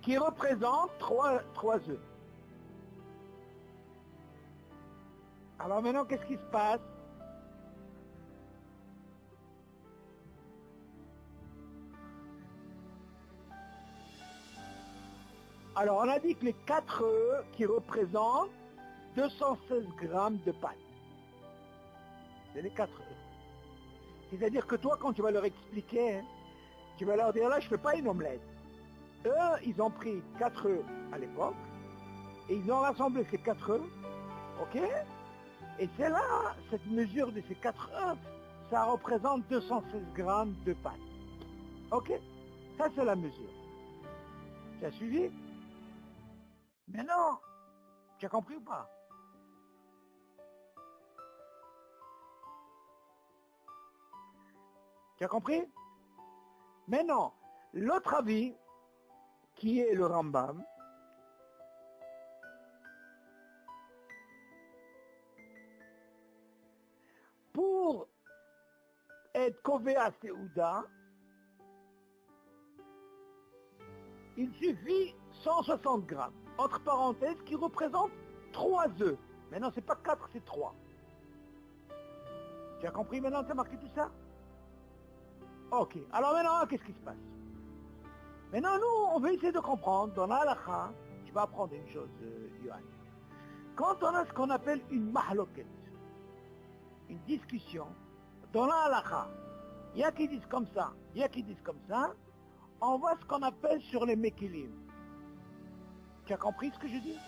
Qui représente 3 œufs. Alors maintenant, qu'est-ce qui se passe? Alors, on a dit que les 4 œufs qui représentent 216 grammes de pâte. C'est les 4 œufs. C'est-à-dire que toi, quand tu vas leur expliquer, hein, tu vas leur dire, là, je ne fais pas une omelette. Eux, ils ont pris 4 œufs à l'époque, et ils ont rassemblé ces 4 œufs, ok? Et c'est là, cette mesure de ces 4 œufs, ça représente 216 grammes de pâte. Ok? Ça, c'est la mesure. Tu as suivi? Mais non, tu as compris ou pas? Tu as compris? Mais non, l'autre avis, qui est le Rambam, pour être Kovea Seouda, il suffit 160 grammes, entre parenthèses, qui représente 3 œufs. Maintenant, c'est pas 4, c'est 3. Tu as compris maintenant, tu as marqué tout ça? Ok, alors maintenant, qu'est-ce qui se passe? Maintenant, nous, on va essayer de comprendre, dans la halakha, tu vas apprendre une chose, Yohann. Quand on a ce qu'on appelle une mahloket, une discussion, dans la halakha, il y a qui disent comme ça, il y a qui disent comme ça, on voit ce qu'on appelle sur les mekilim. Tu as compris ce que je dis?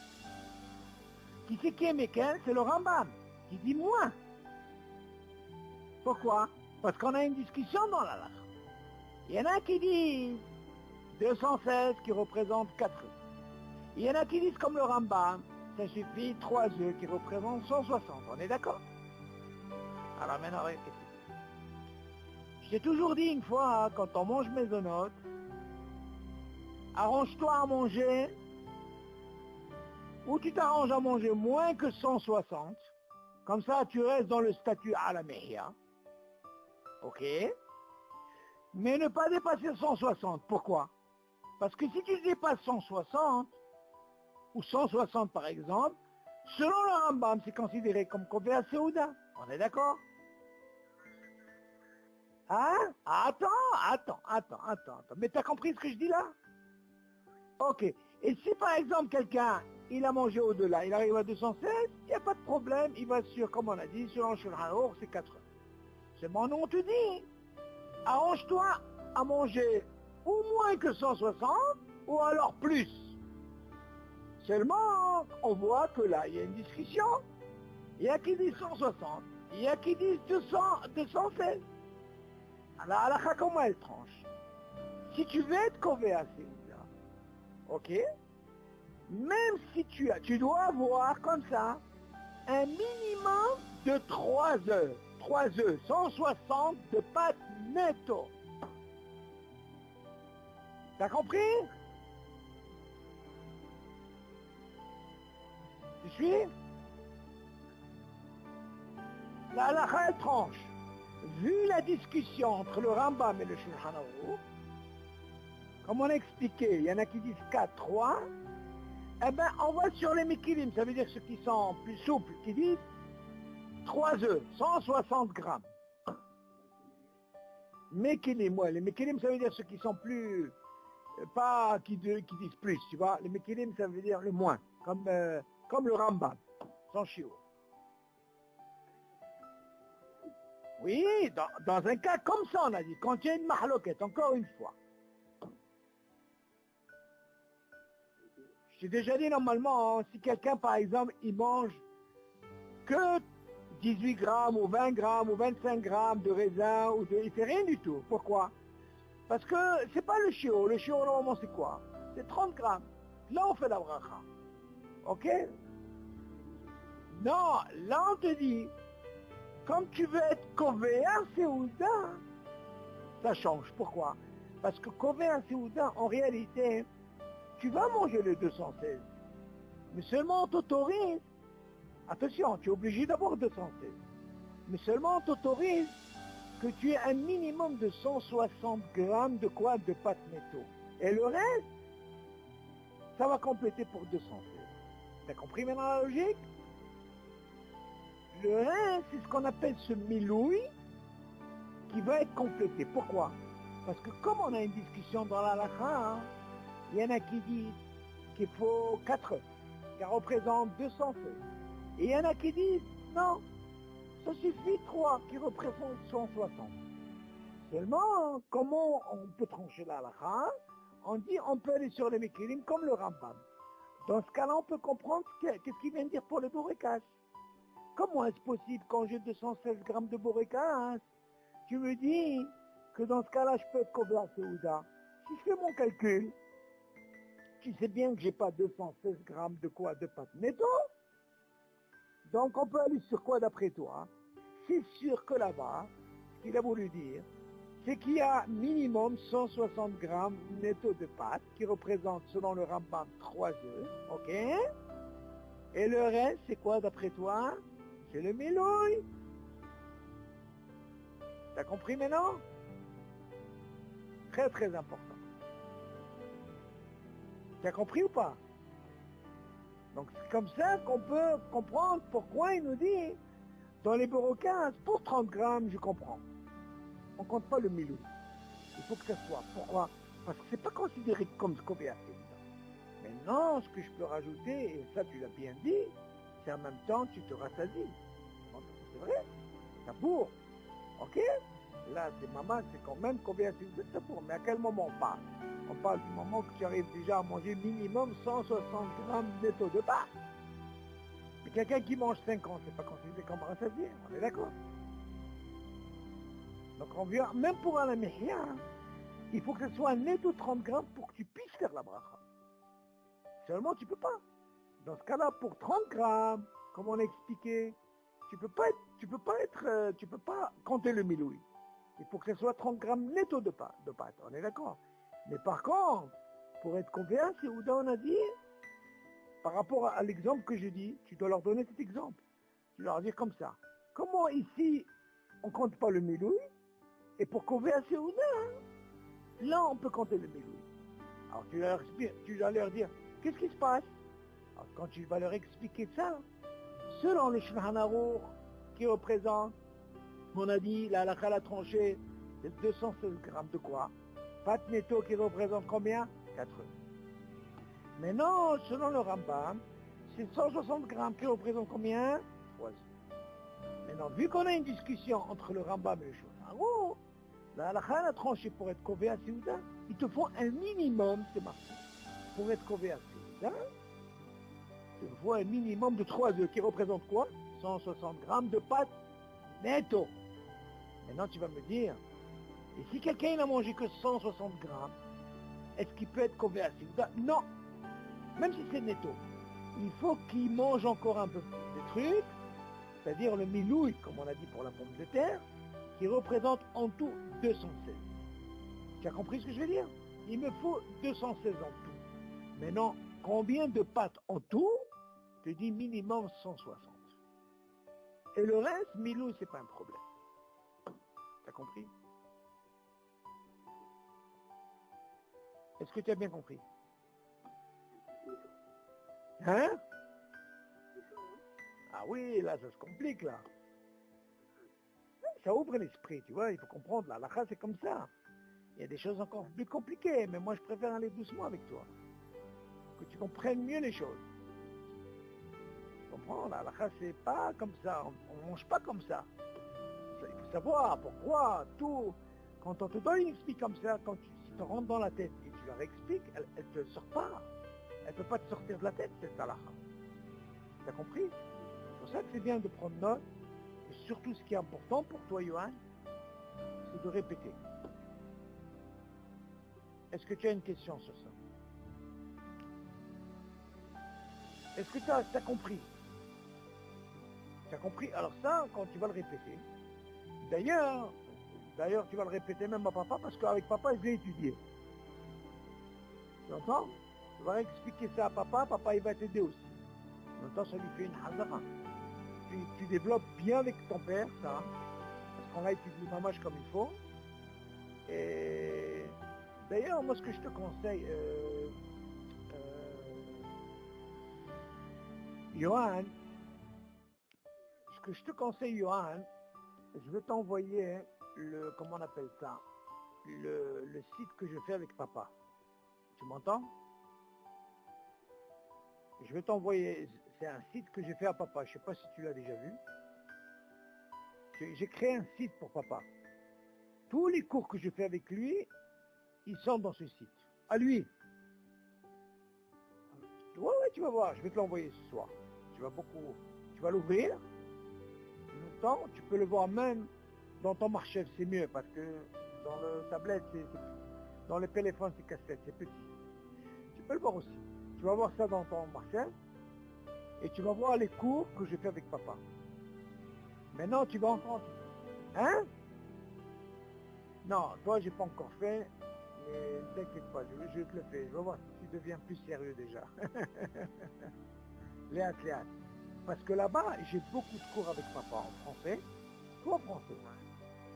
Qui c'est qui est mekel? C'est le Rambam, qui dit moins. Pourquoi? Parce qu'on a une discussion dans la halakha. Il y en a qui disent 216 qui représentent 4 œufs. Il y en a qui disent comme le Rambam, ça suffit 3 œufs qui représentent 160. On est d'accord? Alors maintenant, qu'est-ce que c'est? Je t'ai toujours dit une fois, quand on mange maisonnote, arrange-toi à manger, ou tu t'arranges à manger moins que 160, comme ça tu restes dans le statut à la mehia, ok? Mais ne pas dépasser 160, pourquoi? Parce que si tu dépasses 160, ou 160 par exemple, selon le Rambam, c'est considéré comme Kovea Seouda. On est d'accord? Hein? Attends. Mais t'as compris ce que je dis là? Ok. Et si par exemple quelqu'un, il a mangé au-delà, il arrive à 216, il n'y a pas de problème, il va sur, comme on a dit, sur un Shulchan Aruch, c'est 4 heures. Seulement nous on te dit, arrange-toi à manger ou moins que 160, ou alors plus. Seulement, on voit que là, il y a une discussion. Il y a qui dit 160, il y a qui dit 216. Alors, halakha, comment elle tranche? Si tu veux être Kovea Seouda, ok? Même si tu dois avoir comme ça un minimum de 3 œufs. 3 œufs, 160 de pâte netto. T'as compris? Tu suis? La halakha, elle tranche. Vu la discussion entre le Rambam et le Shulchan Aruch, comme on a expliqué, il y en a qui disent 4, 3, eh bien, on va sur les mekilim, ça veut dire ceux qui sont plus souples, qui disent 3 œufs, 160 grammes. Mekilim, ouais, les mekilim, ça veut dire ceux qui sont plus, pas qui disent plus, tu vois. Les mekilim, ça veut dire le moins, comme le Rambam, sans chiot. Oui, dans un cas comme ça, on a dit, quand il y a une mahloket, encore une fois. J'ai déjà dit normalement, hein, si quelqu'un par exemple, il mange que 18 grammes ou 20 grammes ou 25 grammes de raisin, il fait rien du tout. Pourquoi? Parce que c'est pas le chiot. Le chiot normalement c'est quoi? C'est 30 grammes. Là on fait la bracha. Ok? Non, là on te dit, comme tu veux être Kovea Seouda, ça change. Pourquoi? Parce que Kovea Seouda, en réalité, tu vas manger le 216. Mais seulement on t'autorise. Attention, tu es obligé d'avoir 216. Mais seulement on t'autorise que tu aies un minimum de 160 grammes de quoi? De pâte netto. Et le reste, ça va compléter pour 216. T'as compris maintenant la logique? Le reste, c'est ce qu'on appelle ce miloui qui va être complété. Pourquoi? Parce que comme on a une discussion dans la halakha, il y en a qui disent qu'il faut 4 œufs, qui représentent 216. Et il y en a qui disent, non, ça suffit 3, qui représentent 160. Seulement, comment on peut trancher la halakha? On dit, on peut aller sur les mekilim comme le Rambam. Dans ce cas-là, on peut comprendre qu'est-ce qu'il vient de dire pour le borékas. Comment est-ce possible quand j'ai 216 grammes de borékas? Tu me dis que dans ce cas-là, je peux être Kovea Seouda. Si je fais mon calcul, tu sais bien que j'ai pas 216 grammes de quoi? De pâte netto. Donc on peut aller sur quoi d'après toi? C'est sûr que là-bas, ce qu'il a voulu dire, c'est qu'il y a minimum 160 grammes netto de pâte qui représentent, selon le Rambam, 3 œufs, ok? Et le reste, c'est quoi d'après toi? C'est le milouï. T'as compris maintenant? Très très important. T'as compris ou pas? Donc c'est comme ça qu'on peut comprendre pourquoi il nous dit, dans les bureaux 15, pour 30 grammes, je comprends. On ne compte pas le milou. Il faut que ça soit. Pourquoi? Parce que c'est pas considéré comme scopéaté. Maintenant, ce que je peux rajouter, et ça tu l'as bien dit, c'est en même temps tu te rassasies. C'est vrai? Ça bourre. Ok? Là, c'est maman, c'est quand même combien ça bourre. Mais à quel moment on parle? On parle du moment que tu arrives déjà à manger minimum 160 grammes netto de pâte. Mais quelqu'un qui mange 50, c'est pas considéré comme rassasié. On est d'accord? Donc on vient, même pour un mihya, il faut que ce soit netto 30 grammes pour que tu puisses faire la bracha. Seulement tu peux pas. Dans ce cas-là, pour 30 grammes, comme on a expliqué, tu peux pas compter le miloui. Il faut que ce soit 30 grammes netto de pâte. On est d'accord. Mais par contre, pour être combien, c'est Ouda on a dit, par rapport à l'exemple que je dis, tu dois leur donner cet exemple. Tu leur dis comme ça. Comment ici, on compte pas le miloui, et pour combien c'est Ouda, là on peut compter le miloui. Alors tu vas leur dire, qu'est-ce qui se passe? Alors quand tu vas leur expliquer ça, selon le Shulchan Aruch qui représente, on a dit, la halakha l'a tranché, c'est 216 grammes de quoi? Pâte netto qui représente combien? 4 œufs. Maintenant, selon le Rambam, c'est 160 grammes qui représente combien? 3 œufs. Maintenant, vu qu'on a une discussion entre le Rambam et le Shulchan Aruch, la halakha l'a tranché pour être kové à Séouda, il te faut un minimum, c'est marqué, pour être kové à Séouda, il te faut un minimum de 3 œufs qui représente quoi? 160 grammes de pâte netto. Maintenant, tu vas me dire, et si quelqu'un n'a mangé que 160 grammes, est-ce qu'il peut être converti? Non, même si c'est netto. Il faut qu'il mange encore un peu plus de trucs, c'est-à-dire le milouï, comme on a dit pour la pomme de terre, qui représente en tout 216. Tu as compris ce que je veux dire? Il me faut 216 en tout. Maintenant, combien de pâtes en tout? Je te dis minimum 160. Et le reste, milouï, c'est pas un problème. T'as compris? Est-ce que tu as bien compris? Hein? Ah oui, là, ça se complique, là. Ça ouvre l'esprit, tu vois, il faut comprendre, là. La halakha, c'est comme ça. Il y a des choses encore plus compliquées, mais moi, je préfère aller doucement avec toi. Que tu comprennes mieux les choses. Tu comprends? La halakha, c'est pas comme ça. On ne mange pas comme ça. Il faut savoir pourquoi, tout. Quand on te donne une explique comme ça, si tu rentres dans la tête et tu leur expliques, elle ne te sort pas. Elle ne peut pas te sortir de la tête, cette halakha. Tu as compris? C'est pour ça que c'est bien de prendre note. Et surtout, ce qui est important pour toi, Yohan, c'est de répéter. Est-ce que tu as une question sur ça? Est-ce que tu as compris? Tu as compris? Alors ça, quand tu vas le répéter, d'ailleurs, tu vas le répéter même à papa, parce qu'avec papa, je l'ai étudié. Tu entends? Tu vas expliquer ça à papa, papa, il va t'aider aussi. En même temps, ça lui fait une hazara. Tu développes bien avec ton père, ça, parce qu'on a étudié mamage comme il faut. Et d'ailleurs, moi, ce que je te conseille, Johan, ce que je te conseille, Johan, je vais t'envoyer comment on appelle ça, le site que je fais avec papa. Tu m'entends? Je vais t'envoyer, c'est un site que j'ai fait à papa, je ne sais pas si tu l'as déjà vu. J'ai créé un site pour papa. Tous les cours que je fais avec lui, ils sont dans ce site. À lui. Ouais, tu vas voir, je vais te l'envoyer ce soir. Tu vas l'ouvrir. En même temps, tu peux le voir même dans ton marchef, c'est mieux, parce que dans le tablette, dans le téléphone, c'est casse-tête, c'est petit. tu peux le voir aussi. Tu vas voir ça dans ton Marcel, et tu vas voir les cours que je fais avec papa. Maintenant, tu vas entendre. Hein? Non, toi, j'ai pas encore fait, mais ne t'inquiète pas, je te le fais. Je vais voir si tu deviens plus sérieux déjà. Léat. Parce que là-bas, j'ai beaucoup de cours avec papa en français, tout en français.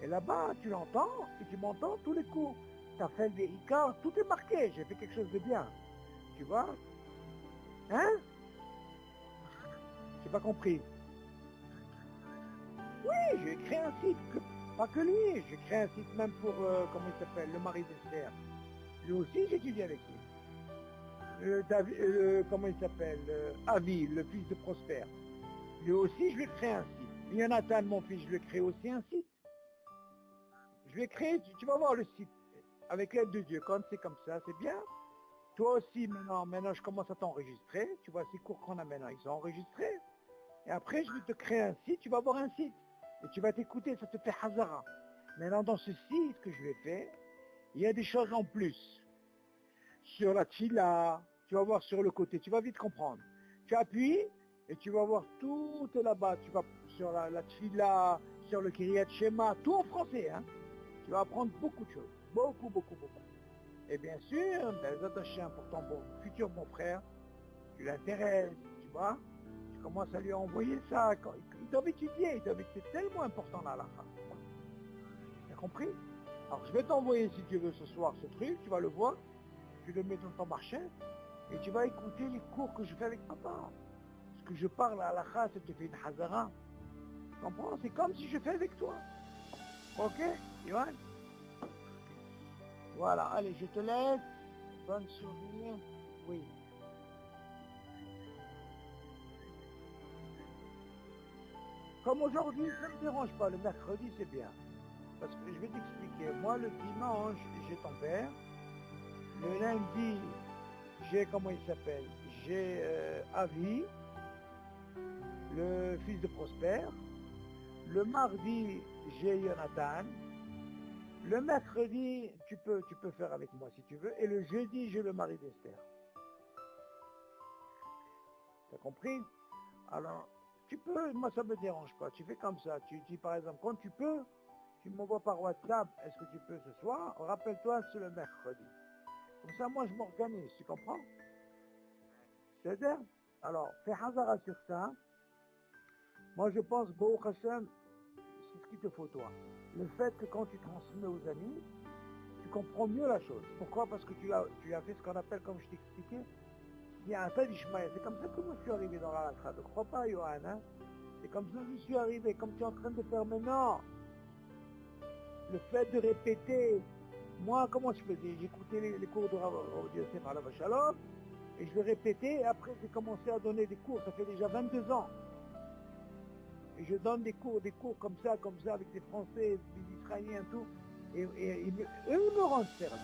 Et là-bas, tu l'entends, et tu m'entends tous les cours. Tu as fait des ICA, tout est marqué, j'ai fait quelque chose de bien. Tu vois? Hein? J'ai pas compris. Oui, j'ai créé un site, pas que lui, j'ai créé un site même pour, comment il s'appelle, le mari d'Esther. Lui aussi, j'étudie avec lui. Comment il s'appelle, Avi, le fils de Prosper. Lui aussi, je lui ai créé un site. Jonathan, mon fils, je lui ai créé aussi un site. Je lui ai créé, tu vas voir le site, avec l'aide de Dieu, quand c'est comme ça, c'est bien. Toi aussi, maintenant, je commence à t'enregistrer. Tu vois, ces cours qu'on a maintenant, ils sont enregistrés. Et après, je vais te créer un site, tu vas avoir un site. Et tu vas t'écouter, ça te fait Hazara. Maintenant, dans ce site que je vais faire, il y a des choses en plus. Sur la tchila, tu vas voir sur le côté, tu vas vite comprendre. Tu appuies et tu vas voir tout là-bas. Tu vas sur la tchila, sur le Kiryat Shema, tout en français. Hein. Tu vas apprendre beaucoup de choses. Beaucoup. Et bien sûr, les attachés pour ton futur bon frère, tu l'intéresses, tu vois. Tu commences à lui envoyer ça. Ils doivent étudier, c'est tellement important là, la fin. Tu as compris? Alors je vais t'envoyer, si tu veux, ce soir, ce truc, tu vas le voir, tu le mets dans ton marché, et tu vas écouter les cours que je fais avec papa. Ce que je parle à la khas, ça te fait une hazara. Tu comprends? C'est comme si je fais avec toi. Ok, Yohan? Voilà, allez, je te laisse. Bonne soirée. Oui. Comme aujourd'hui, ça ne me dérange pas. Le mercredi, c'est bien. Parce que je vais t'expliquer. Moi, le dimanche, j'ai ton père. Le lundi, j'ai, comment il s'appelle? J'ai Avi, le fils de Prosper. Le mardi, j'ai Jonathan. Le mercredi, tu peux faire avec moi si tu veux. Et le jeudi, j'ai le mari d'Esther. T'as compris? Alors, tu peux, moi ça me dérange pas. Tu fais comme ça. Tu dis par exemple, quand tu peux, tu m'envoies par WhatsApp, est-ce que tu peux ce soir? Rappelle-toi, c'est le mercredi. Comme ça, moi je m'organise, tu comprends? C'est-à-dire? Alors, fais Hazara sur ça. Moi je pense, Baruch Hashem, c'est ce qu'il te faut toi. Le fait que quand tu transmets aux amis, tu comprends mieux la chose. Pourquoi? Parce que tu as fait ce qu'on appelle, comme je t'ai expliqué, il y a un tas d'Ishmaël. C'est comme ça que moi je suis arrivé dans la halakha. Ne crois pas, Yohan. Hein? C'est comme ça que je suis arrivé, comme tu es en train de faire maintenant. Le fait de répéter. Moi, comment je faisais? J'écoutais les cours de Rav Yosef Alav Shalom, et je les répétais, et après j'ai commencé à donner des cours. Ça fait déjà 22 ans. Et je donne des cours comme ça, avec des Français, des Israéliens, tout. Et eux, ils me rendent service.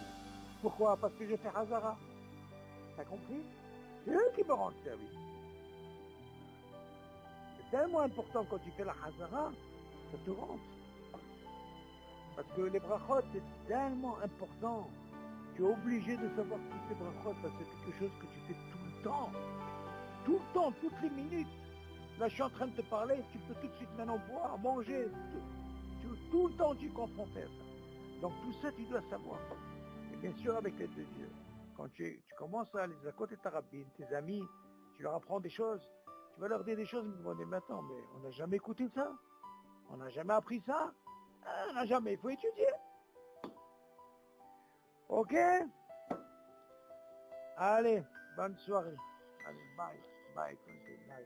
Pourquoi? Parce que je fais Hazara. T'as compris? C'est eux qui me rendent service. C'est tellement important quand tu fais la Hazara, ça te rentre. Parce que les brachot, c'est tellement important. Tu es obligé de savoir tous ces brachot, parce que c'est quelque chose que tu fais tout le temps. Tout le temps, toutes les minutes. Là, je suis en train de te parler, tu peux tout de suite maintenant boire, manger. Tout le temps, tu es confronté à ça. Donc tout ça, tu dois savoir. Et bien sûr, avec l'aide de Dieu. Quand tu commences à les côté ta rabbine, tes amis, tu leur apprends des choses. Tu vas leur dire des choses, ils me vont dire, mais attends, mais on n'a jamais écouté ça? On n'a jamais appris ça? Ah, on n'a jamais, il faut étudier. Ok? Allez, bonne soirée. Allez, bye, bye, bye.